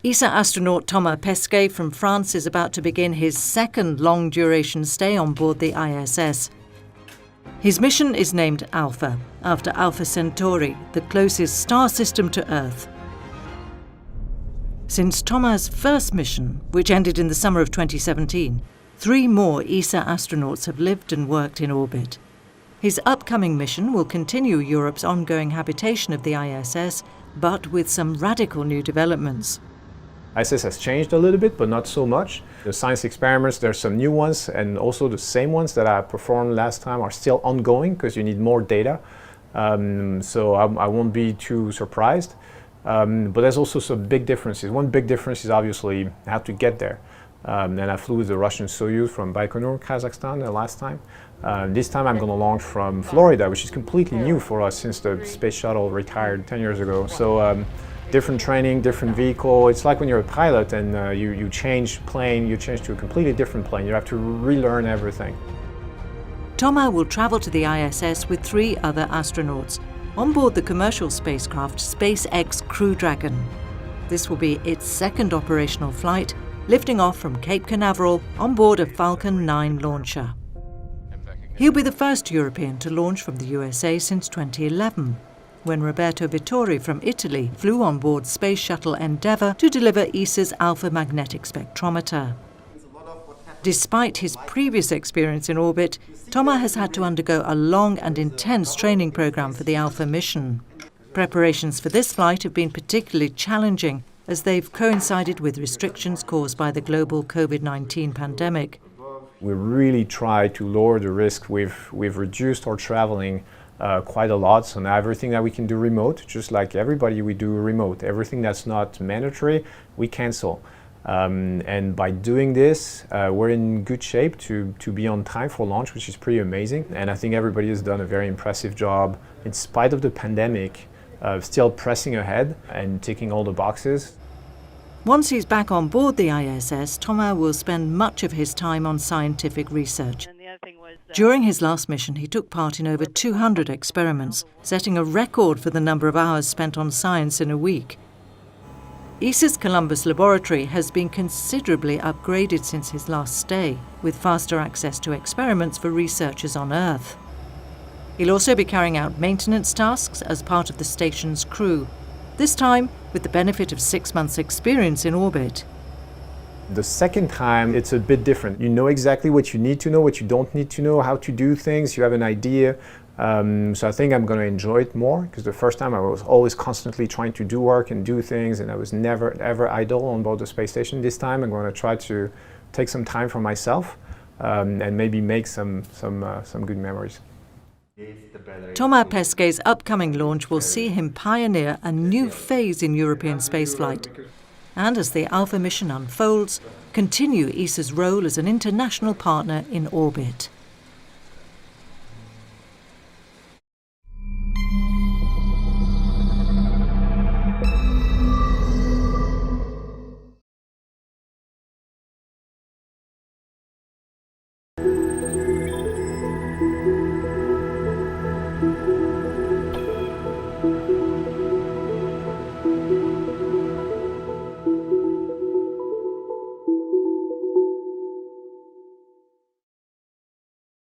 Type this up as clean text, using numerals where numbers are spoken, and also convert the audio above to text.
ESA astronaut Thomas Pesquet from France is about to begin his second long-duration stay on board the ISS. His mission is named Alpha, after Alpha Centauri, the closest star system to Earth. Since Thomas' first mission, which ended in the summer of 2017, 3 more ESA astronauts have lived and worked in orbit. His upcoming mission will continue Europe's ongoing habitation of the ISS, but with some radical new developments. ISS has changed a little bit, but not so much. The science experiments, there's some new ones, and also the same ones that I performed last time are still ongoing because you need more data. So I won't be too surprised. But there's also some big differences. One big difference is obviously how to get there. And I flew with the Russian Soyuz from Baikonur, Kazakhstan, the last time. This time I'm going to launch from Florida, which is completely new for us since the space shuttle retired 10 years ago. So different training, different vehicle. It's like when you're a pilot and you change plane, you change to a completely different plane. You have to relearn everything. Thomas will travel to the ISS with 3 other astronauts on board the commercial spacecraft SpaceX Crew Dragon. This will be its second operational flight, lifting off from Cape Canaveral on board a Falcon 9 launcher. He'll be the first European to launch from the USA since 2011, when Roberto Vittori from Italy flew on board Space Shuttle Endeavour to deliver ESA's Alpha magnetic spectrometer. Despite his previous experience in orbit, Thomas has had to undergo a long and intense training program for the Alpha mission. Preparations for this flight have been particularly challenging, as they've coincided with restrictions caused by the global COVID-19 pandemic. We really try to lower the risk. We've reduced our traveling quite a lot, so now everything that we can do remote, just like everybody, we do remote. Everything that's not mandatory, we cancel. And by doing this, we're in good shape to be on time for launch, which is pretty amazing. And I think everybody has done a very impressive job, in spite of the pandemic, still pressing ahead and ticking all the boxes. Once he's back on board the ISS, Thomas will spend much of his time on scientific research. During his last mission, he took part in over 200 experiments, setting a record for the number of hours spent on science in a week. ESA's Columbus laboratory has been considerably upgraded since his last stay, with faster access to experiments for researchers on Earth. He'll also be carrying out maintenance tasks as part of the station's crew, this time with the benefit of 6 months' experience in orbit. The second time, it's a bit different. You know exactly what you need to know, what you don't need to know, how to do things, you have an idea. So I think I'm going to enjoy it more, because the first time I was always constantly trying to do work and do things, and I was never ever idle on board the space station. This time I'm going to try to take some time for myself and maybe make some good memories. Thomas Pesquet's upcoming launch will see him pioneer a new phase in European spaceflight. And as the Alpha mission unfolds, continue ESA's role as an international partner in orbit.